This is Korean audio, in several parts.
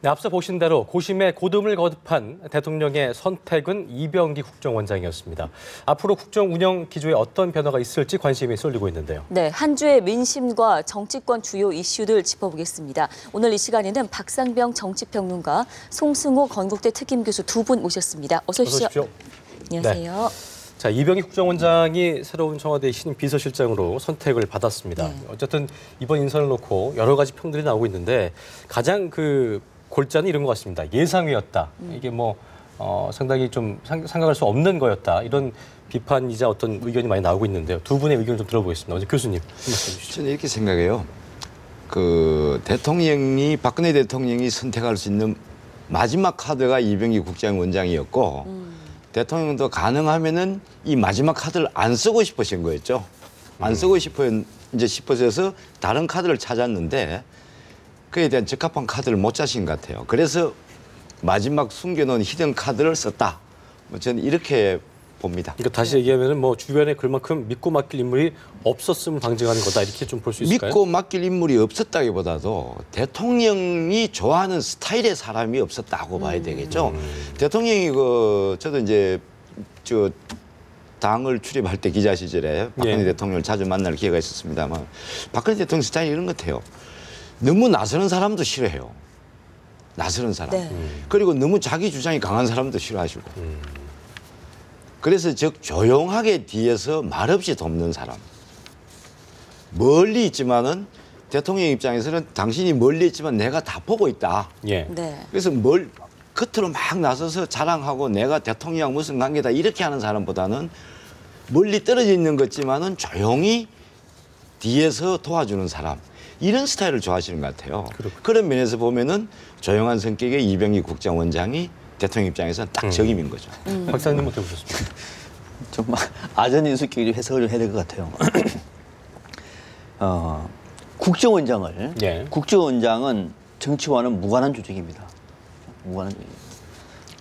네, 앞서 보신 대로 고심에 고듬을 거듭한 대통령의 선택은 이병기 국정원장이었습니다. 앞으로 국정 운영 기조에 어떤 변화가 있을지 관심이 쏠리고 있는데요. 네, 한 주의 민심과 정치권 주요 이슈들 짚어보겠습니다. 오늘 이 시간에는 박상병 정치평론가, 송승호 건국대 특임교수 두 분 모셨습니다. 어서 오십시오. 안녕하세요. 네. 자, 이병기 국정원장이 새로운 청와대 신임 비서실장으로 선택을 받았습니다. 어쨌든 이번 인선을 놓고 여러 가지 평들이 나오고 있는데 가장 골자는 이런 것 같습니다. 예상이었다. 이게 상당히 좀 생각할 수 없는 거였다. 이런 비판이자 어떤 의견이 많이 나오고 있는데요. 두 분의 의견을 좀 들어보겠습니다. 먼저 교수님, 한 말씀 해주시죠. 저는 이렇게 생각해요. 박근혜 대통령이 선택할 수 있는 마지막 카드가 이병기 국정원장이었고 대통령도 가능하면은 이 마지막 카드를 안 쓰고 싶으신 거였죠. 안 쓰고 싶어서 다른 카드를 찾았는데 그에 대한 적합한 카드를 못 짜신 것 같아요. 그래서 마지막 숨겨놓은 히든 카드를 썼다. 저는 이렇게 봅니다. 그러니까 다시 얘기하면 주변에 그만큼 믿고 맡길 인물이 없었음을 방증하는 거다. 이렇게 좀 볼 수 있을까요? 믿고 맡길 인물이 없었다기보다도 대통령이 좋아하는 스타일의 사람이 없었다고 봐야 되겠죠. 대통령이 저도 이제 당을 출입할 때 기자 시절에 박근혜 대통령을 자주 만날 기회가 있었습니다만 박근혜 대통령 스타일이 이런 것 같아요. 너무 나서는 사람도 싫어해요. 나서는 사람. 네. 그리고 너무 자기 주장이 강한 사람도 싫어하시고. 그래서 조용하게 뒤에서 말없이 돕는 사람. 멀리 있지만은 대통령 입장에서는 당신이 멀리 있지만 내가 다 보고 있다. 네. 그래서 겉으로 막 나서서 자랑하고 내가 대통령이랑 무슨 관계다 이렇게 하는 사람보다는 멀리 떨어져 있는 것 같지만은 조용히 뒤에서 도와주는 사람. 이런 스타일을 좋아하시는 것 같아요. 그런 면에서 보면은 조용한 성격의 이병기 국정원장이 대통령 입장에서는 딱 적임인 거죠. 박사님 어떻게 보셨습니까? 정말 아전인수격이 해석을 좀 해야 될 것 같아요. 국정원장은 정치와는 무관한 조직입니다. 무관한 조직입니다.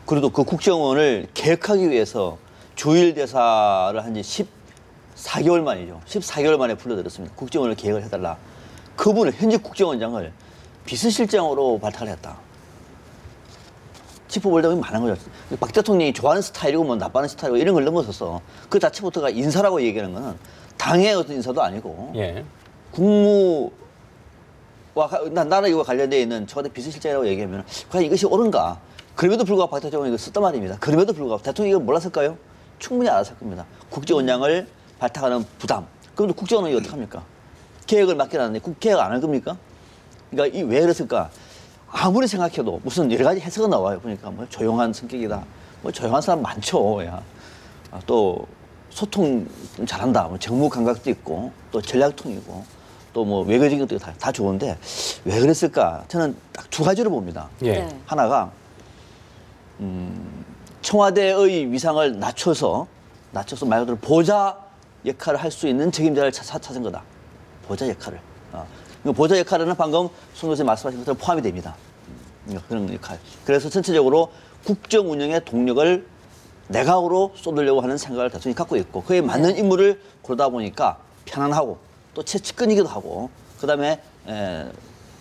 그래도 그 국정원을 개혁하기 위해서 조일대사를 한 지 14개월 만이죠. 14개월 만에 불러들였습니다. 국정원을 개혁을 해달라. 그분을 현직 국정원장을 비서실장으로 발탁을 했다. 짚어볼 점이 많은 거죠. 박 대통령이 좋아하는 스타일이고 나빠하는 스타일이고 이런 걸 넘어서서 그 자체부터가 인사라고 얘기하는 거는 당의 어떤 인사도 아니고 국무와 나라와 관련되어 있는 청와대 비서실장이라고 얘기하면 과연 이것이 옳은가? 그럼에도 불구하고 박 대통령이 이거 썼단 말입니다. 그럼에도 불구하고 대통령이 이걸 몰랐을까요? 충분히 알았을 겁니다. 국정원장을 발탁하는 부담. 그럼 국정원은 이거 어떡합니까? 개혁을 맡겨놨는데 개혁 안 할 겁니까? 그러니까 왜 그랬을까? 아무리 생각해도 무슨 여러 가지 해석은 나와요. 보니까 조용한 성격이다. 조용한 사람 많죠. 또 소통 좀 잘한다. 정무 감각도 있고 또 전략통이고 또 외교적인 것도 다 좋은데 왜 그랬을까? 저는 딱 두 가지로 봅니다. 하나가 청와대의 위상을 낮춰서 말 그대로 보좌 역할을 할 수 있는 책임자를 찾은 거다. 보좌 역할을. 보좌 역할에는 방금 송 교수님 말씀하신 것처럼 포함이 됩니다. 그런 역할. 그래서 전체적으로 국정 운영의 동력을 내각으로 쏟으려고 하는 생각을 대통령이 갖고 있고 그에 맞는 인물을 고르다 보니까 편안하고 또 채찍끈이기도 하고 그다음에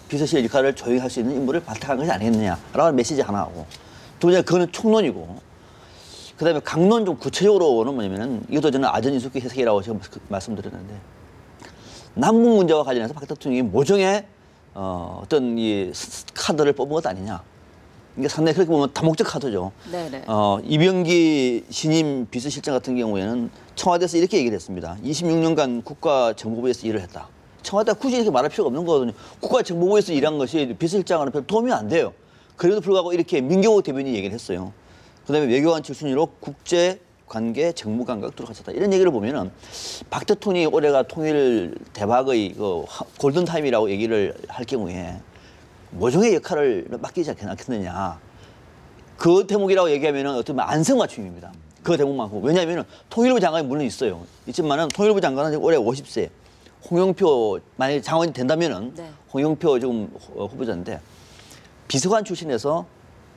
비서실 역할을 조용히 할 수 있는 인물을 발탁한 것이 아니겠느냐라는 메시지 하나 하고 두 번째 그거는 총론이고 그다음에 강론 좀 구체적으로는 뭐냐면은 이것도 저는 아전인수격 해석이라고 제가 말씀드렸는데 남북 문제와 관련해서 박 대통령이 모종의 어떤 이 카드를 뽑은 것 아니냐. 이게 상당히 그렇게 보면 다목적 카드죠. 이병기 신임 비서실장 같은 경우에는 청와대에서 이렇게 얘기를 했습니다. 26년간 국가정보부에서 일을 했다. 청와대가 굳이 이렇게 말할 필요가 없는 거거든요. 국가정보부에서 일한 것이 비서실장과는 별 도움이 안 돼요. 그래도 불구하고 이렇게 민경호 대변인이 얘기를 했어요. 그다음에 외교관 출신으로 국제관계 정무감각 들어갔었다. 이런 얘기를 보면은 박 대통령이 올해가 통일 대박의 골든타임이라고 얘기를 할 경우에 모종의 역할을 맡기지 않겠느냐. 그 대목이라고 얘기하면은 어떻게 보면 안성맞춤입니다. 그 대목만큼. 왜냐하면은 통일부 장관이 물론 있어요. 있지만은 통일부 장관은 올해 50세. 홍영표 만약에 장관이 된다면은 홍영표 지금 후보자인데 비서관 출신에서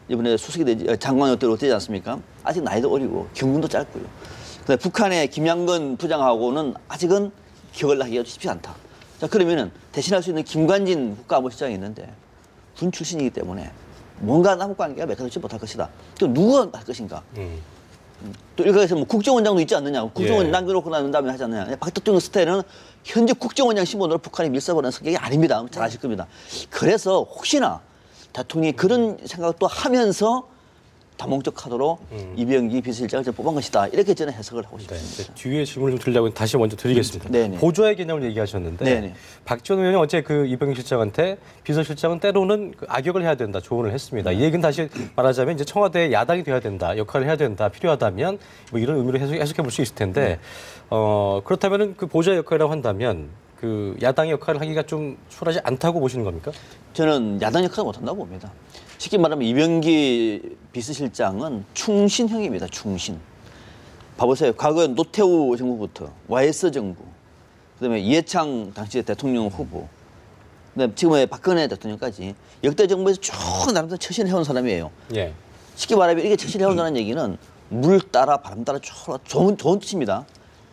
이번에 수석이 장관이 되지 않습니까? 아직 나이도 어리고 경륜도 짧고요. 근데 북한의 김양건 부장하고는 아직은 기억을 하기가 쉽지 않다. 자, 그러면은 대신할 수 있는 김관진 국가안보실장이 있는데 군 출신이기 때문에 뭔가 남북 관계가 매끄럽지 못할 것이다. 또 누가 할 것인가? 또 일각에서 뭐 국정원장도 있지 않느냐? 국정원 예. 남겨놓고 난 다음에 하지 않느냐? 박 대통령 스타일은 현재 국정원장 신분으로 북한에 밀사버리는 성격이 아닙니다. 잘 아실 겁니다. 그래서 혹시나 대통령이 그런 생각도 하면서 다목적 카드로 이병기 비서실장을 좀 뽑은 것이다. 이렇게 저는 해석을 하고 네, 싶습니다. 뒤에 질문을 좀 드리려고 다시 먼저 드리겠습니다. 네네. 보좌의 개념을 얘기하셨는데 네네. 박지원 의원이 어제 그 이병기 실장한테 비서실장은 때로는 그 악역을 해야 된다 조언을 했습니다. 이 얘기는 다시 말하자면 이제 청와대의 야당이 돼야 된다, 역할을 해야 된다, 필요하다면 뭐 이런 의미로 해석해 볼 수 있을 텐데 그렇다면은 그 보좌 역할이라고 한다면 그 야당의 역할을 하기가 좀 수월하지 않다고 보시는 겁니까? 저는 야당 역할을 못한다고 봅니다. 쉽게 말하면 이병기 비서실장은 충신형입니다. 충신. 봐보세요. 과거에 노태우 정부부터 YS 정부, 그다음에 이해창 당시 대통령 후보, 그다음에 지금의 박근혜 대통령까지 역대 정부에서 쭉 나름대로 처신해온 사람이에요. 예. 쉽게 말하면 이게 처신해온다는 얘기는 물 따라 바람 따라 쭉 좋은 뜻입니다.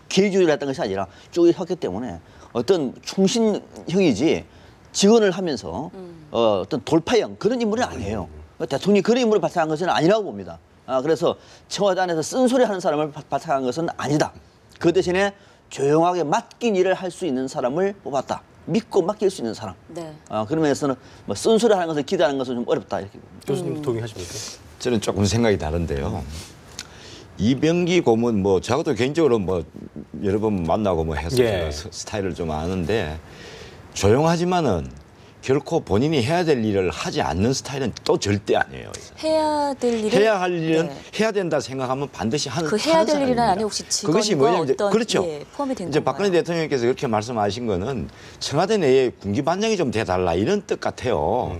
기회주의를 했던 것이 아니라 쭉 했기 때문에 어떤 충신형이지 직언을 하면서 어떤 돌파형 그런 인물은 아니에요. 대통령이 그런 인물을 발탁한 것은 아니라고 봅니다. 그래서 청와대 안에서 쓴소리 하는 사람을 발탁한 것은 아니다. 그 대신에 조용하게 맡긴 일을 할 수 있는 사람을 뽑았다. 믿고 맡길 수 있는 사람. 네. 그런 면에서는 뭐 쓴소리 하는 것을 기대하는 것은 좀 어렵다 이렇게 봅니다. 교수님 동의하십니까? 저는 조금 생각이 다른데요. 이병기 고문 뭐 저하고도 개인적으로 뭐 여러 번 만나고 뭐 해서 예. 스타일을 좀 아는데 조용하지만은 결코 본인이 해야 될 일을 하지 않는 스타일은 또 절대 아니에요. 해야 될 일을 해야 할 일은 네. 해야 된다 생각하면 반드시 하는 그 해야 될 하는 일은 사람입니다. 아니 혹시 그것이 직원과 뭐냐면 어떤 그렇죠. 예, 포함이 된 이제 건가요? 박근혜 대통령께서 그렇게 말씀하신 거는 청와대 내에 군기반장이 좀 돼달라 이런 뜻 같아요.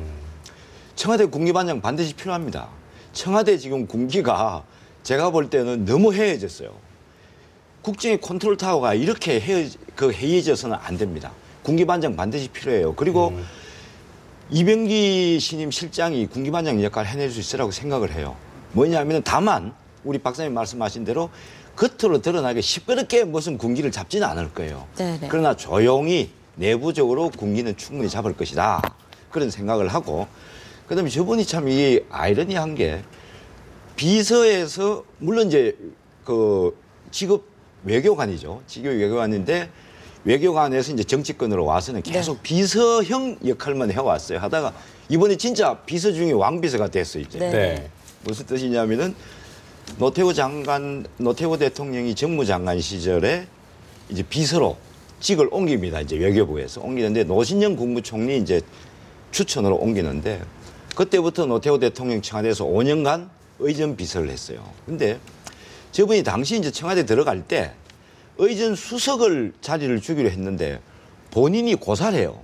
청와대 군기반장 반드시 필요합니다. 청와대 지금 군기가 제가 볼 때는 너무 해이해졌어요. 국정의 컨트롤 타워가 이렇게 해이해져서는 안 됩니다. 군기반장 반드시 필요해요. 그리고 이병기 신임 실장이 군기반장 역할을 해낼 수 있으라고 생각을 해요. 뭐냐면 다만 우리 박사님 말씀하신 대로 겉으로 드러나게 시끄럽게 무슨 군기를 잡지는 않을 거예요. 네네. 그러나 조용히 내부적으로 군기는 충분히 잡을 것이다. 그런 생각을 하고 그다음에 저분이 참 이 아이러니한 게 비서에서 물론 이제 그 직업 외교관이죠. 직업 외교관인데 외교관에서 이제 정치권으로 와서는 계속 비서형 역할만 해왔어요. 하다가 이번에 진짜 비서 중에 왕비서가 됐어요. 이제. 네. 네. 무슨 뜻이냐면은 노태우 대통령이 정무장관 시절에 이제 비서로 직을 옮깁니다. 이제 외교부에서 옮기는데 노신영 국무총리 이제 추천으로 옮기는데 그때부터 노태우 대통령 청와대에서 5년간 의전 비서를 했어요. 근데 저분이 당시 이제 청와대 들어갈 때 의전 수석을 자리를 주기로 했는데 본인이 고사해요.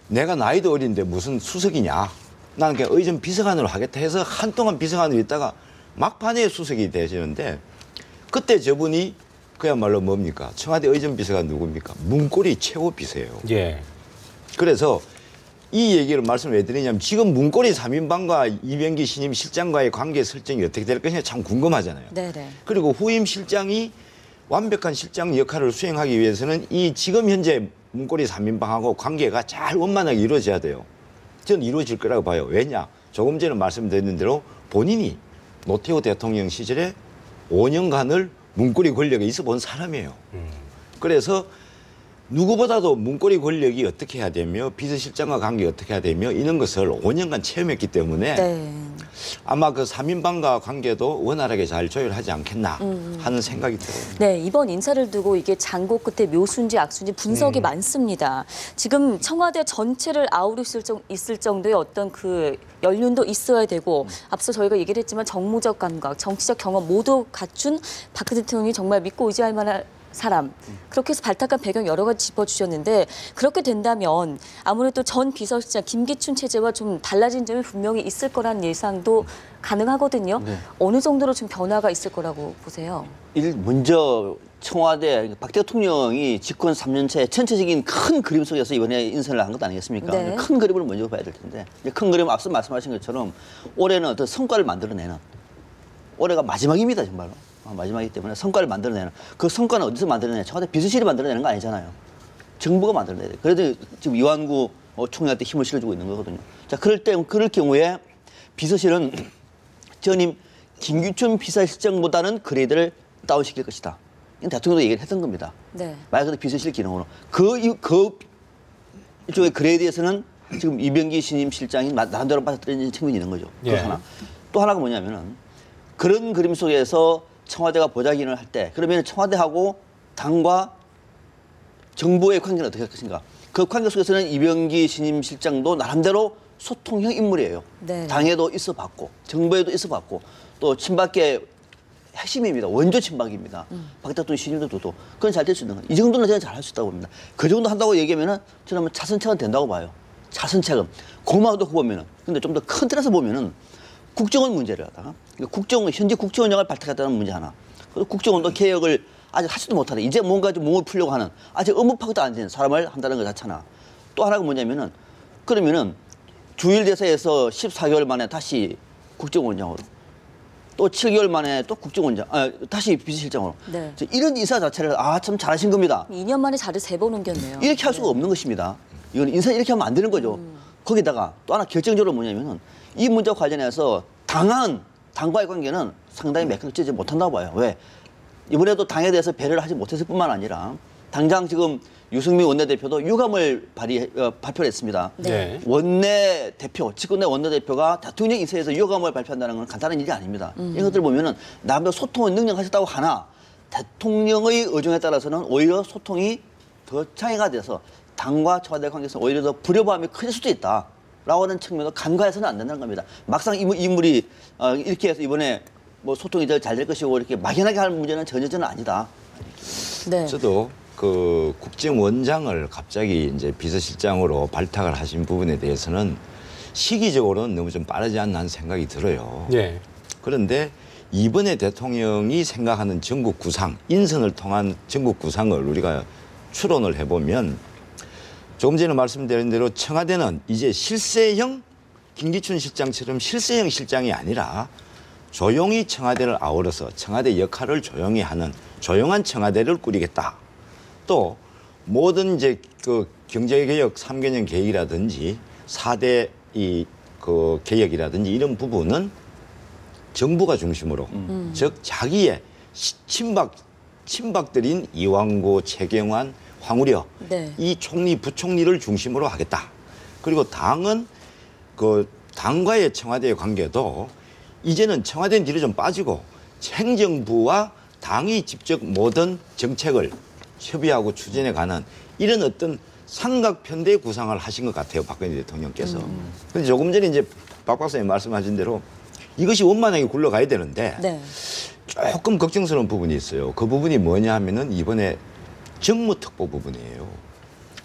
내가 나이도 어린데 무슨 수석이냐. 나는 그냥 의전 비서관으로 하겠다 해서 한동안 비서관으로 있다가 막판에 수석이 되시는데 그때 저분이 그야말로 뭡니까? 청와대 의전 비서가 누굽니까? 문고리 최고 비서예요. 예. 그래서 이 얘기를 말씀을 왜 드리냐면 지금 문고리 3인방과 이병기 신임 실장과의 관계 설정이 어떻게 될 것이냐 참 궁금하잖아요. 네네. 그리고 후임 실장이 완벽한 실장 역할을 수행하기 위해서는 이 지금 현재 문고리 3인방하고 관계가 잘 원만하게 이루어져야 돼요. 저는 이루어질 거라고 봐요. 왜냐? 조금 전에 말씀드린 대로 본인이 노태우 대통령 시절에 5년간을 문고리 권력에 있어 본 사람이에요. 그래서 누구보다도 문고리 권력이 어떻게 해야 되며 비서실장과 관계 어떻게 해야 되며 이런 것을 5년간 체험했기 때문에 네. 아마 그 3인방과 관계도 원활하게 잘 조율하지 않겠나 하는 생각이 들어요. 네, 이번 인사를 두고 이게 장고 끝에 묘수인지 악수인지 분석이 많습니다. 지금 청와대 전체를 아우를 있을 정도의 어떤 그 연륜도 있어야 되고 앞서 저희가 얘기를 했지만 정무적 감각, 정치적 경험 모두 갖춘 박 대통령이 정말 믿고 의지할 만한 사람. 그렇게 해서 발탁한 배경 여러 가지 짚어주셨는데 그렇게 된다면 아무래도 전 비서실장 김기춘 체제와 좀 달라진 점이 분명히 있을 거라는 예상도 가능하거든요. 네. 어느 정도로 좀 변화가 있을 거라고 보세요? 먼저 청와대 박 대통령이 집권 3년차에 전체적인 큰 그림 속에서 이번에 인선을 한 것 아니겠습니까? 네. 큰 그림을 먼저 봐야 될 텐데 큰 그림 앞서 말씀하신 것처럼 올해는 어떤 성과를 만들어내는 올해가 마지막입니다 정말로. 마지막이기 때문에 성과를 만들어내는 그 성과는 어디서 만들어내냐? 청와대 비서실이 만들어내는 거 아니잖아요. 정부가 만들어내야 돼요. 그래도 지금 이완구 총리한테 힘을 실어주고 있는 거거든요. 자, 그럴 경우에 비서실은 전임 김기춘 비서실장보다는 그레이드를 다운시킬 것이다. 이건 대통령도 얘기를 했던 겁니다. 네. 말 그대로 비서실 기능으로. 그 일종의 그레이드에서는 지금 이병기 신임 실장이 나름대로 받아들이는 측면이 있는 거죠. 예. 그 하나. 또 하나가 뭐냐면은 그런 그림 속에서 청와대가 보좌기능을 할 때 그러면 청와대하고 당과 정부의 관계는 어떻게 할 것인가. 그 관계 속에서는 이병기 신임 실장도 나름대로 소통형 인물이에요. 네. 당에도 있어봤고 정부에도 있어봤고 또 친박계 핵심입니다. 원조 친박입니다. 박 대통령 신임도 그건 잘 될 수 있는 거예요. 이 정도는 저는 잘 할 수 있다고 봅니다. 그 정도 한다고 얘기하면은 저는 차선책은 된다고 봐요. 차선책은 고마워 놓고 보면은 근데 좀 더 큰 틀에서 보면은 국정원 문제를 하다가 국정원 현재 국정원장을 발탁했다는 문제 하나. 그리고 국정원도 개혁을 아직 하지도 못하는 이제 뭔가 좀 몸을 풀려고 하는 아직 업무 파악도 안 되는 사람을 한다는 것 자체나 또 하나가 뭐냐면은 그러면은 주일대사에서 14개월 만에 다시 국정원장으로 또 7개월 만에 또 국정원장 다시 비서실장으로 네. 이런 인사 자체를 참 잘하신 겁니다. 2년 만에 자리 3번 옮겼네요. 이렇게 할 수가 없는 것입니다. 이건 인사 이렇게 하면 안 되는 거죠. 거기다가 또 하나 결정적으로 뭐냐면은 이 문제와 관련해서 당과의 관계는 상당히 매끄럽지 못한다고 봐요. 왜? 이번에도 당에 대해서 배려를 하지 못했을 뿐만 아니라 당장 지금 유승민 원내대표도 유감을 발표를 했습니다. 네. 원내대표, 집권내 원내대표가 대통령 인사에서 유감을 발표한다는 건 간단한 일이 아닙니다. 이런 것들 보면은 나름대로 소통을 능력하셨다고 하나 대통령의 의중에 따라서는 오히려 소통이 더 장애가 돼서 당과 청와대 관계에서 오히려 더 불협화음이 커질 수도 있다. 라고 하는 측면도 간과해서는 안 된다는 겁니다. 막상 인물이 이렇게 해서 이번에 뭐 소통이 잘 될 것이고 이렇게 막연하게 할 문제는 전혀 저는 아니다. 네. 저도 그 국정원장을 갑자기 이제 비서실장으로 발탁을 하신 부분에 대해서는 시기적으로는 너무 좀 빠르지 않나 하는 생각이 들어요. 예. 그런데 이번에 대통령이 생각하는 전국 구상, 인선을 통한 전국 구상을 우리가 추론을 해보면 조금 전에 말씀드린 대로 청와대는 이제 실세형 김기춘 실장처럼 실세형 실장이 아니라 조용히 청와대를 아우러서 청와대 역할을 조용히 하는 조용한 청와대를 꾸리겠다. 또 모든 이제 그 경제개혁 3개년 계획이라든지 4대 그 개혁이라든지 이런 부분은 정부가 중심으로 즉 자기의 친박들인 이완구, 최경환, 황우려 네. 이 총리, 부총리를 중심으로 하겠다. 그리고 당은 그 당과의 청와대의 관계도 이제는 청와대는 뒤로 좀 빠지고 행정부와 당이 직접 모든 정책을 협의하고 추진해가는 이런 어떤 삼각편대 구상을 하신 것 같아요. 박근혜 대통령께서. 그런데 조금 전에 이제 박 박사님 말씀하신 대로 이것이 원만하게 굴러가야 되는데 네. 조금 걱정스러운 부분이 있어요. 그 부분이 뭐냐 하면은 이번에 정무특보 부분이에요.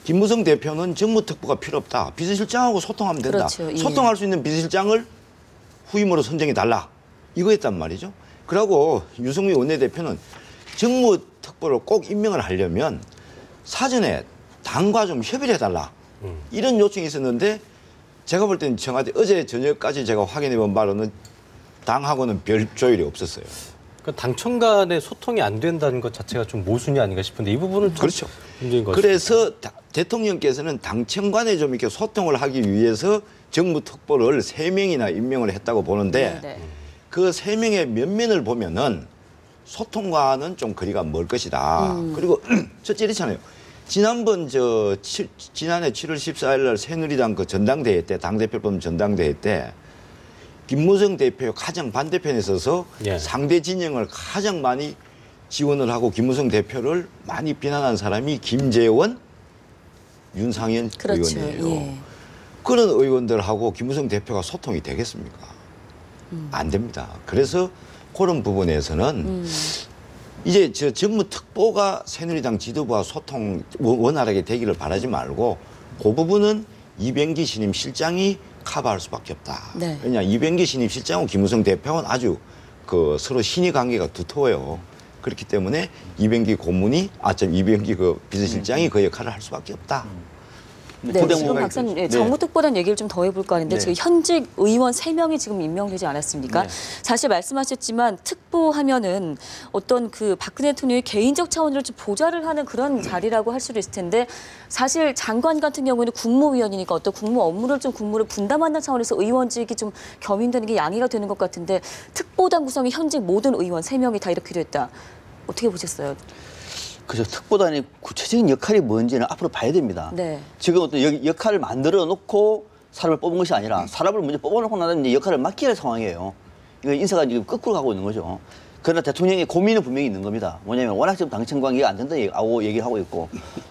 김무성 대표는 정무특보가 필요 없다. 비서실장하고 소통하면 된다. 그렇죠. 예. 소통할 수 있는 비서실장을 후임으로 선정해달라. 이거였단 말이죠. 그리고 유승민 원내대표는 정무특보를 꼭 임명을 하려면 사전에 당과 좀 협의를 해달라. 이런 요청이 있었는데 제가 볼 때는 청와대 어제 저녁까지 제가 확인해 본 바로는 당하고는 별 조율이 없었어요. 그러니까 당청 간의 소통이 안 된다는 것 자체가 좀 모순이 아닌가 싶은데 이 부분은 좀 그렇죠. 문제인 것 같습니다. 그래서 대통령께서는 당청 간에 좀 이렇게 소통을 하기 위해서 정무특보를 3명이나 임명을 했다고 보는데 네. 그 3명의 면면을 보면은 소통과는 좀 거리가 멀 것이다. 그리고 첫째 이렇잖아요. 지난번 지난해 7월 14일 날 새누리당 그 전당대회 때 당대표법 전당대회 때 김무성 대표 가장 반대편에 서서 예. 상대 진영을 가장 많이 지원을 하고 김무성 대표를 많이 비난한 사람이 김재원, 윤상현 그렇죠. 의원이에요. 예. 그런 의원들하고 김무성 대표가 소통이 되겠습니까? 안 됩니다. 그래서 그런 부분에서는 이제 저 정무특보가 새누리당 지도부와 소통 원활하게 되기를 바라지 말고 그 부분은 이병기 신임 실장이 커버할 수밖에 없다. 네. 왜냐 이병기 신임 실장하고 김무성 대표는 아주 그 서로 신의 관계가 두터워요. 그렇기 때문에 이병기 그 비서실장이 그 역할을 할 수밖에 없다. 네, 지금 박사님 네, 정무특보단 얘기를 좀 더 해볼까 하는데 네. 지금 현직 의원 3명이 지금 임명되지 않았습니까? 네. 사실 말씀하셨지만 특보하면은 어떤 그 박근혜 대통령이 개인적 차원으로 좀 보좌를 하는 그런 자리라고 할 수도 있을 텐데 사실 장관 같은 경우에는 국무위원이니까 어떤 국무 업무를 좀 국무를 분담하는 차원에서 의원직이 좀 겸임되는 게 양해가 되는 것 같은데 특보단 구성이 현직 모든 의원 3명이 다 이렇게 됐다. 어떻게 보셨어요? 그죠. 특보단의 구체적인 역할이 뭔지는 앞으로 봐야 됩니다. 네. 지금 어떤 역할을 만들어 놓고 사람을 뽑은 것이 아니라 사람을 먼저 뽑아놓고 나면 이제 역할을 맡겨야 할 상황이에요. 이거 인사가 지금 거꾸로 가고 있는 거죠. 그러나 대통령의 고민은 분명히 있는 겁니다. 뭐냐면 워낙 지금 당청 관계가 안 된다고 얘기를 하고 있고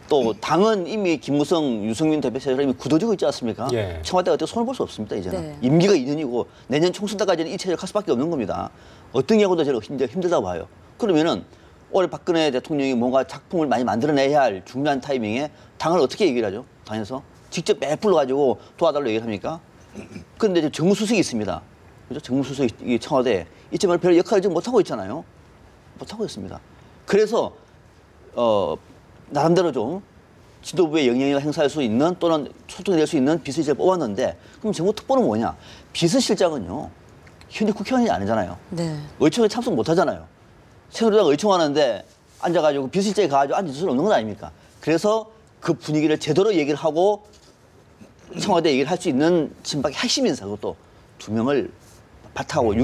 또 당은 이미 김무성, 유승민 대표처럼 이미 굳어지고 있지 않습니까? 예. 청와대가 어떻게 손을 볼 수 없습니다. 이제는. 네. 임기가 2년이고 내년 총선 때까지는 이 체제를 갈 수밖에 없는 겁니다. 어떤 경우도 저는 힘들다고 봐요. 그러면은 올해 박근혜 대통령이 뭔가 작품을 많이 만들어내야 할 중요한 타이밍에 당을 어떻게 얘기를 하죠? 당에서 직접 매 불러가지고 도와달라고 얘기를 합니까? 그런데 지금 정무수석이 있습니다. 그죠? 정무수석이 청와대 이쯤에 별 역할을 지금 못하고 있잖아요. 못하고 있습니다. 그래서 나름대로 좀 지도부의 영향력을 행사할 수 있는 또는 소통이 될 수 있는 비서실장을 뽑았는데 그럼 정무특보는 뭐냐? 비서실장은요. 현재 국회의원이 아니잖아요. 네. 의총에 참석 못하잖아요. 새누리당 의총하는데 앉아가지고 비서실장에 가가지고 앉을 수는 없는 건 아닙니까? 그래서 그 분위기를 제대로 얘기를 하고 청와대 얘기를 할 수 있는 친박의 핵심 인사 그것도 2명을 바탕하고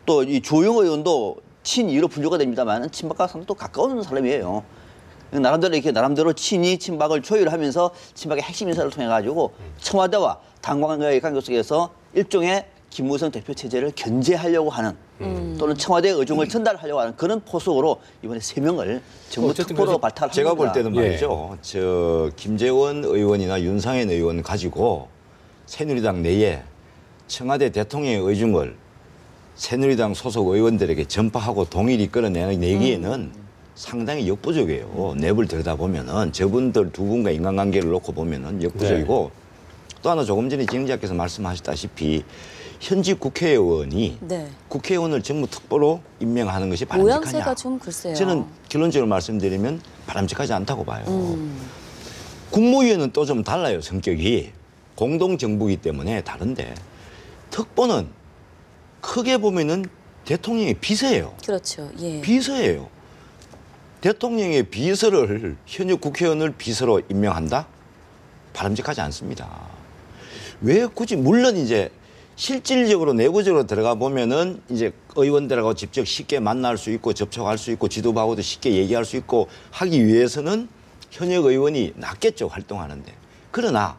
또 이 조영 의원도 친이로 분류가 됩니다만 친박과 상당히 또 가까운 사람이에요. 나름대로 이렇게 나름대로 친이 친박을 조율하면서 친박의 핵심 인사를 통해 가지고 청와대와 당과의 관계 속에서 일종의 김무성 대표 체제를 견제하려고 하는 또는 청와대의 의중을 전달하려고 하는 그런 포석으로 이번에 3명을 정부 특보로 발탁을 제가 볼 합니다. 때는 말이죠. 저 김재원 의원이나 윤상현 의원 가지고 새누리당 내에 청와대 대통령의 의중을 새누리당 소속 의원들에게 전파하고 동일히 끌어내기에는 상당히 역부족이에요. 내부를 들여다보면은 저분들 2분과 인간관계를 놓고 보면은 역부족이고 또 하나 조금 전에 진행자께서 말씀하셨다시피 현직 국회의원이 네. 국회의원을 정무특보로 임명하는 것이 바람직하냐. 모양새가 좀 글쎄요. 저는 결론적으로 말씀드리면 바람직하지 않다고 봐요. 국무위원은 또 좀 달라요. 성격이. 공동정부이기 때문에 다른데 특보는 크게 보면은 대통령의 비서예요. 그렇죠. 예. 비서예요. 대통령의 비서를 현역 국회의원을 비서로 임명한다? 바람직하지 않습니다. 왜 굳이 물론 이제 실질적으로 내부적으로 들어가 보면은 이제 의원들하고 직접 쉽게 만날 수 있고 접촉할 수 있고 지도부하고도 쉽게 얘기할 수 있고 하기 위해서는 현역 의원이 낫겠죠, 활동하는데. 그러나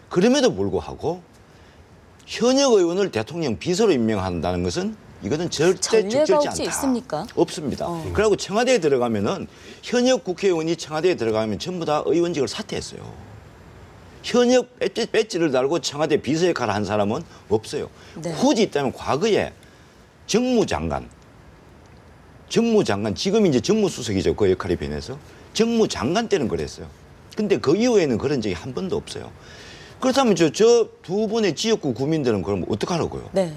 그럼에도 불구하고 현역 의원을 대통령 비서로 임명한다는 것은 이거는 절대 전례가 적절치 혹시 않다. 있습니까? 없습니다. 그리고 청와대에 들어가면은 현역 국회의원이 청와대에 들어가면 전부 다 의원직을 사퇴했어요. 현역 배지를 달고 청와대 비서 역할을 한 사람은 없어요. 네. 굳이 있다면 과거에 정무장관 지금 이제 정무수석이죠. 그 역할이 변해서 정무장관 때는 그랬어요. 근데 그 이후에는 그런 적이 한 번도 없어요. 그렇다면 저 2분의 지역구 구민들은 그럼 어떡하라고요? 네.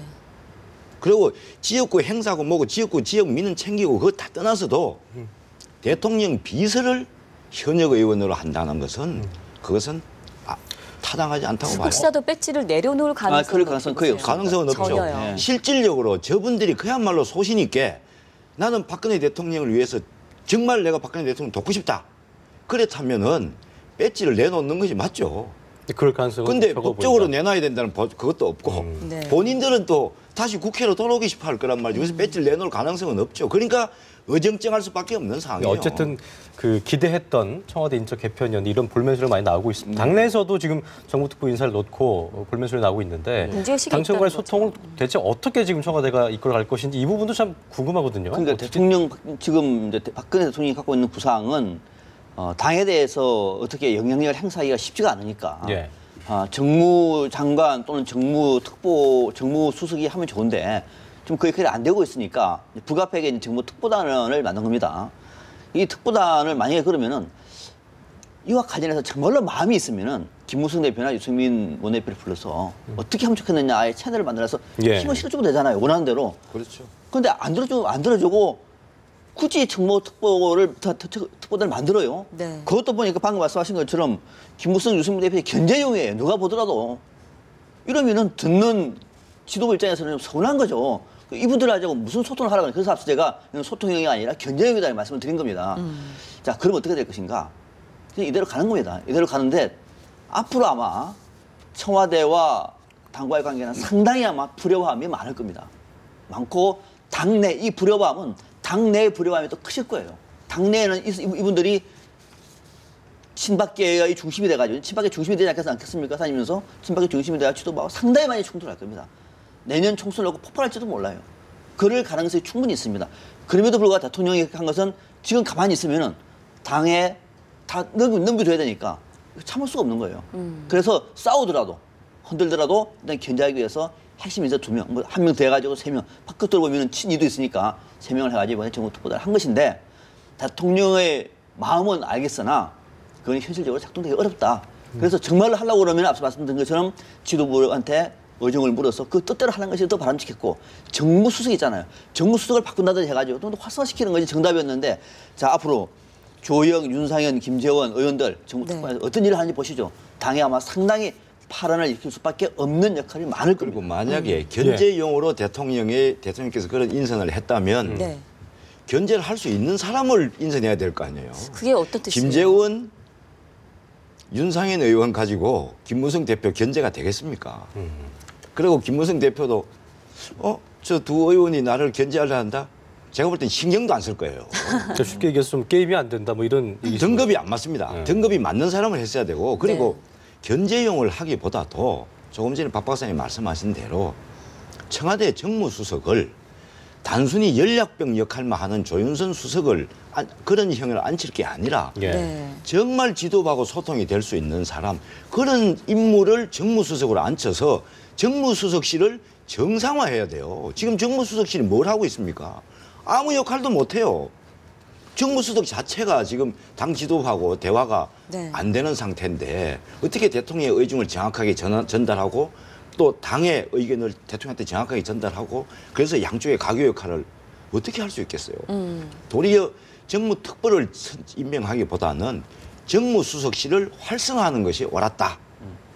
그리고 지역구 행사고 뭐고 지역구 지역 민원 챙기고 그거 다 떠나서도 대통령 비서를 현역 의원으로 한다는 것은 그것은 타당하지 않다고 봐요. 혹시라도 배지를 내려놓을 가능성은 그럴 가능성은 거의 없어요. 가능성은 없죠. 전혀요. 네. 실질적으로 저분들이 그야말로 소신 있게 나는 박근혜 대통령을 위해서 정말 내가 박근혜 대통령 돕고 싶다. 그렇다면은 배지를 내놓는 것이 맞죠. 그럴 가능성은 근데 적어 법적으로 보인다. 내놔야 된다는 그것도 없고 네. 본인들은 또 다시 국회로 돌아오기 싶어 할 거란 말이죠. 그래서 배지를 내놓을 가능성은 없죠. 그러니까 어정쩡할 수밖에 없는 상황이에요. 어쨌든 그 기대했던 청와대 인적 개편이었는데 이런 볼멘소리가 많이 나오고 있습니다. 당내에서도 지금 정무특보 인사를 놓고 볼멘소리 나오고 있는데 문제의식이 당청과의 있다는 소통을 대체 어떻게 지금 청와대가 이끌어갈 것인지 이 부분도 참 궁금하거든요. 그러니까 어떻게- 대통령 지금 이제 박근혜 대통령이 갖고 있는 구상은 당에 대해서 어떻게 영향력을 행사하기가 쉽지가 않으니까 예. 정무장관 또는 정무특보, 정무수석이 하면 좋은데 좀 그 역할이 안 되고 있으니까 북앞에 있는 정무특보단을 만든 겁니다. 이 특보단을 만약에 그러면은 이와 관련해서 정말로 마음이 있으면은 김무성 대표나 유승민 원내대표를 불러서 어떻게 하면 좋겠느냐 아예 채널을 만들어서 예. 힘을 실어주면 되잖아요. 원하는 대로. 그렇죠. 그런데 안 들어주고 굳이 특보를 만들어요. 네. 그것도 보니까 방금 말씀하신 것처럼 김무성, 유승민 대표의 견제용이에요. 누가 보더라도. 이러면은 듣는 지도부 입장에서는 서운한 거죠. 이분들 하자고 무슨 소통을 하라고. 그래서 앞서 제가 소통형이 아니라 견제형이다 말씀을 드린 겁니다. 자, 그럼 어떻게 될 것인가? 그냥 이대로 가는 겁니다. 이대로 가는데 앞으로 아마 청와대와 당과의 관계는 상당히 아마 불협화음이 많을 겁니다. 많고 당내 이 불협화음은 당내의 불협화음이 또 크실 거예요. 당내에는 이분들이 친박계의 중심이 돼가지고 친박계 중심이 되지 않겠습니까? 다니면서 친박계 중심이 돼가 지도부하고 상당히 많이 충돌할 겁니다. 내년 총선을 놓고 폭발할지도 몰라요. 그럴 가능성이 충분히 있습니다. 그럼에도 불구하고 대통령이 한 것은 지금 가만히 있으면은 당에 다 넘겨줘야 되니까 참을 수가 없는 거예요. 그래서 싸우더라도 흔들더라도 일단 견제하기 위해서 핵심 인사 2명, 뭐 1명 돼가지고 3명, 바깥으로 보면은 친이도 있으니까 3명을 해가지고 이번에 정부특보를 한 것인데 대통령의 마음은 알겠으나 그건 현실적으로 작동되기 어렵다. 그래서 정말로 하려고 그러면 앞서 말씀드린 것처럼 지도부한테 의정을 물어서 그 뜻대로 하는 것이 더 바람직했고 정무수석 있잖아요. 정무수석을 바꾼다든지 해가지고 좀 더 활성화시키는 것이 정답이었는데 자 앞으로 조영, 윤상현, 김재원 의원들 정무특보에서 어떤 일을 하는지 보시죠. 당에 아마 상당히 파란을 일으킬 수밖에 없는 역할이 많을 겁니다. 그리고 만약에 견제용으로 대통령께서 그런 인선을 했다면 견제를 할 수 있는 사람을 인선해야 될 거 아니에요. 그게 어떤 뜻이에요? 김재원, 윤상현 의원 가지고 김무성 대표 견제가 되겠습니까? 그리고 김무성 대표도 저 두 의원이 나를 견제하려 한다? 제가 볼 땐 신경도 안 쓸 거예요. 쉽게 얘기해서 좀 게임이 안 된다 뭐 이런 얘기죠. 등급이 안 맞습니다. 등급이 맞는 사람을 했어야 되고 그리고 견제용을 하기보다도 조금 전에 박 박사님이 말씀하신 대로 청와대 정무수석을 단순히 연락병 역할만 하는 조윤선 수석을 그런 형을 앉힐 게 아니라 정말 지도부하고 소통이 될 수 있는 사람 그런 인물을 정무수석으로 앉혀서 정무수석실을 정상화해야 돼요. 지금 정무수석실이 뭘 하고 있습니까? 아무 역할도 못해요. 정무수석 자체가 지금 당 지도부하고 대화가 안 되는 상태인데 어떻게 대통령의 의중을 정확하게 전달하고 또 당의 의견을 대통령한테 정확하게 전달하고 그래서 양쪽의 가교 역할을 어떻게 할 수 있겠어요? 도리어 정무특보를 임명하기보다는 정무수석실을 활성화하는 것이 옳았다.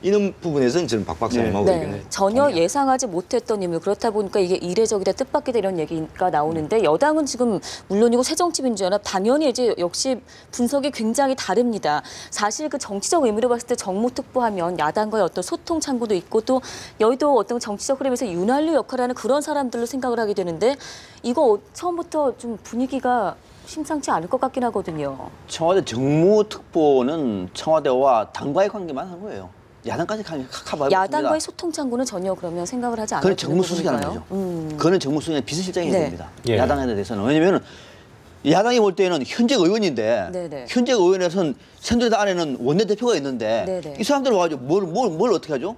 이런 부분에서는 저는 박 박사님하고 의견을 전혀 예상하지 못했던 인물 그렇다 보니까 이게 이례적이다 뜻밖이다 이런 얘기가 나오는데 여당은 지금 물론이고 새정치민주연합 당연히 이제 역시 분석이 굉장히 다릅니다. 사실 그 정치적 의미로 봤을 때 정무특보하면 야당과의 어떤 소통 창구도 있고 또 여의도 어떤 정치적 흐름에서 윤활유 역할을 하는 그런 사람들로 생각을 하게 되는데 이거 처음부터 좀 분위기가 심상치 않을 것 같긴 하거든요. 청와대 정무특보는 청와대와 당과의 관계만 하는 거예요. 야당까지 가봐야 야당과의 소통 창구는 전혀 그러면 생각을 하지 않아요. 그건 정무수석이 하는 거죠. 그거는 정무수석이 비서실장이 됩니다. 야당에 대해서는. 왜냐하면 야당이 볼 때는 현직 의원인데 현직 의원에서는 새누리당 안에는 원내대표가 있는데 이 사람들 와가지고 뭘 어떻게 하죠?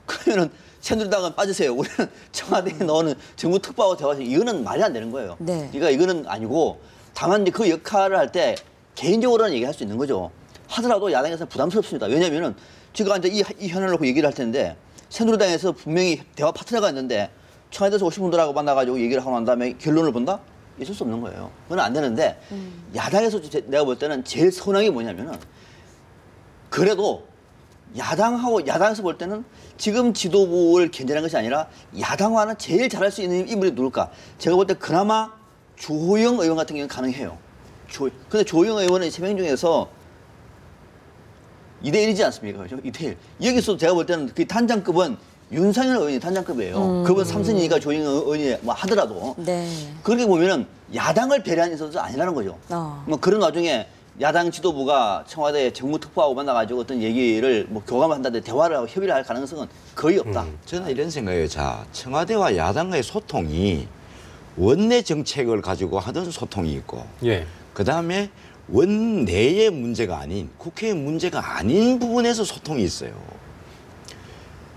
그러면은 새누리당은 빠지세요. 우리는 청와대에 넣는 정무특보하고 대화하시고 이거는 말이 안 되는 거예요. 그러니까 이거는 아니고 다만 그 역할을 할 때 개인적으로는 얘기할 수 있는 거죠. 하더라도 야당에서는 부담스럽습니다. 왜냐하면은 지금 이제 이 현안을 놓고 얘기를 할 텐데 새누리당에서 분명히 대화 파트너가 있는데 청와대에서 오신 분들하고 만나가지고 얘기를 하고 난 다음에 결론을 본다? 있을 수 없는 거예요. 그건 안 되는데 야당에서 내가 볼 때는 제일 서운한 게 뭐냐면은 그래도 야당에서 볼 때는 지금 지도부를 견제하는 것이 아니라 야당화는 제일 잘할 수 있는 인물이 누굴까? 제가 볼 때 그나마 조호영 의원 같은 경우는 가능해요. 근데 조호영 의원은 3명 중에서 2대1이지 않습니까? 2대1. 여기서 제가 볼 때는 그 단장급은 윤상현 의원이 단장급이에요. 그분 삼선이니까 조영 의원이 뭐 하더라도. 그렇게 보면은 야당을 배려하는 인사도 아니라는 거죠. 뭐 그런 와중에 야당 지도부가 청와대 정무특보하고 만나가지고 어떤 얘기를 뭐 교감을 한다든지 대화를 하고 협의를 할 가능성은 거의 없다. 저는 이런 생각이에요. 자, 청와대와 야당과의 소통이 원내 정책을 가지고 하던 소통이 있고 그다음에 원내의 문제가 아닌 국회의 문제가 아닌 부분에서 소통이 있어요.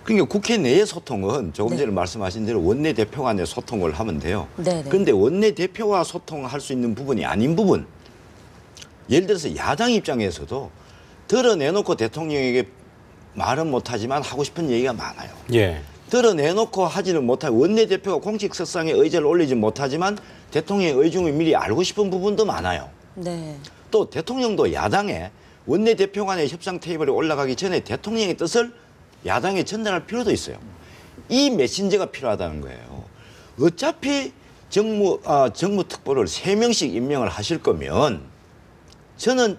그러니까 국회 내의 소통은 조금 전에 말씀하신 대로 원내대표 간의 소통을 하면 돼요. 그런데 원내대표와 소통할 수 있는 부분이 아닌 부분 예를 들어서 야당 입장에서도 드러내놓고 대통령에게 말은 못하지만 하고 싶은 얘기가 많아요. 드러내놓고 하지는 못하고 원내대표가 공식석상에 의제를 올리지 못하지만 대통령의 의중을 미리 알고 싶은 부분도 많아요. 네. 또 대통령도 야당에 원내대표 간의 협상 테이블에 올라가기 전에 대통령의 뜻을 야당에 전달할 필요도 있어요. 이 메신저가 필요하다는 거예요. 어차피 정무특보를 3명씩 임명을 하실 거면 저는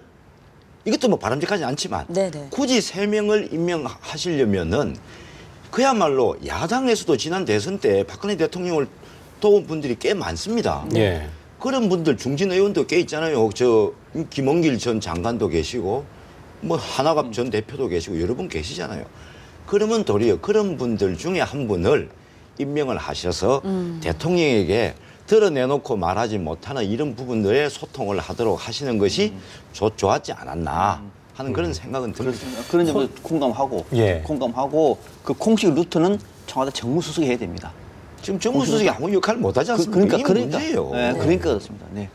이것도 뭐 바람직하지 않지만 네네. 굳이 3명을 임명하시려면은 그야말로 야당에서도 지난 대선 때 박근혜 대통령을 도운 분들이 꽤 많습니다. 예. 그런 분들 중진 의원도 꽤 있잖아요. 저 김원길 전 장관도 계시고 뭐 한화갑 전 대표도 계시고 여러 분 계시잖아요. 그러면 도리어 그런 분들 중에 한 분을 임명을 하셔서 대통령에게 드러내놓고 말하지 못하는 이런 부분들에 소통을 하도록 하시는 것이 좋았지 않았나 하는 그런 생각은 듭니다. 그런 점을 공감하고 예. 공감하고 그 공식 루트는 청와대 정무수석이 해야 됩니다. 지금 정무수석이 아무 역할을 못하지 않습니까? 이게 문제예요. 네, 그러니까 그렇습니다. 네.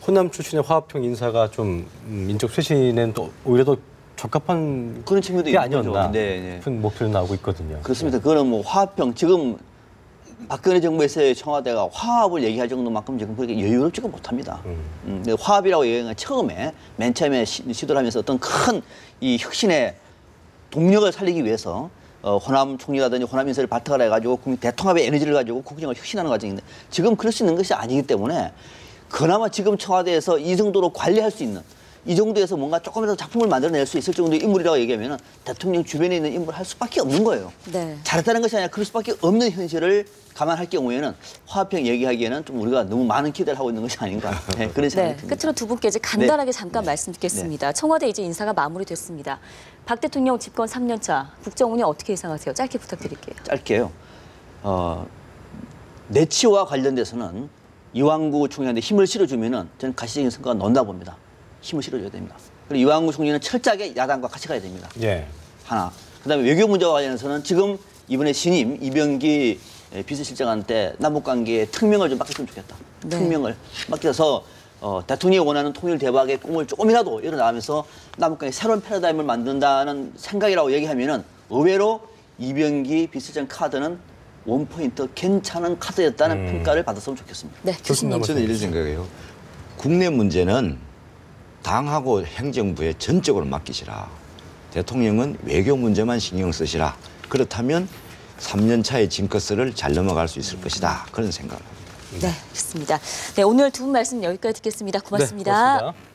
호남 출신의 화합형 인사가 좀 민족 쇄신에는 또 오히려 더 적합한 그런 측면도 게 있는 아니었나 거죠. 네, 네. 싶은 목표는 나오고 있거든요. 그렇습니다. 그거는 뭐 화합형 지금 박근혜 정부에서의 청와대가 화합을 얘기할 정도만큼 지금 그렇게 여유롭지가 못합니다. 근데 화합이라고 얘기하는 건 처음에 맨 처음에 시도를 하면서 어떤 큰 이 혁신의 동력을 살리기 위해서 호남 총리라든지 호남 인사를 바탕으로 해가지고 국민 대통합의 에너지를 가지고 국정을 혁신하는 과정인데 지금 그럴 수 있는 것이 아니기 때문에 그나마 지금 청와대에서 이 정도로 관리할 수 있는 이 정도에서 뭔가 조금이라도 작품을 만들어낼 수 있을 정도의 인물이라고 얘기하면 대통령 주변에 있는 인물을 할 수밖에 없는 거예요. 네. 잘했다는 것이 아니라 그럴 수밖에 없는 현실을 감안할 경우에는 화합형 얘기하기에는 좀 우리가 너무 많은 기대를 하고 있는 것이 아닌가 네, 그런 생각이 네, 듭니다. 끝으로 두 분께 이제 간단하게 잠깐 말씀 듣겠습니다. 청와대 이제 인사가 마무리됐습니다. 박 대통령 집권 3년 차 국정운영 어떻게 예상하세요? 짧게 부탁드릴게요. 짧게요. 내치와 관련돼서는 이완구 총리한테 힘을 실어주면은 저는 가시적인 성과가 나온다 봅니다. 힘을 실어줘야 됩니다. 그리고 이완구 총리는 철저하게 야당과 같이 가야 됩니다. 예. 하나. 그다음에 외교 문제와 관련해서는 지금 이번에 신임 이병기 비서실장한테 남북관계에 특명을 좀 맡겼으면 좋겠다. 네. 특명을 맡겨서 대통령이 원하는 통일 대박의 꿈을 조금이라도 이뤄나가면서 남북관계 새로운 패러다임을 만든다는 생각이라고 얘기하면은 의외로 이병기 비서실장 카드는 원포인트 괜찮은 카드였다는 평가를 받았으면 좋겠습니다. 네, 교수님. 저는 이런 생각이에요. 국내 문제는 당하고 행정부에 전적으로 맡기시라. 대통령은 외교 문제만 신경 쓰시라. 그렇다면 3년 차의 징크스를 잘 넘어갈 수 있을 것이다. 그런 생각을 합니다. 네, 좋습니다. 네, 오늘 두 분 말씀 여기까지 듣겠습니다. 고맙습니다. 네, 고맙습니다.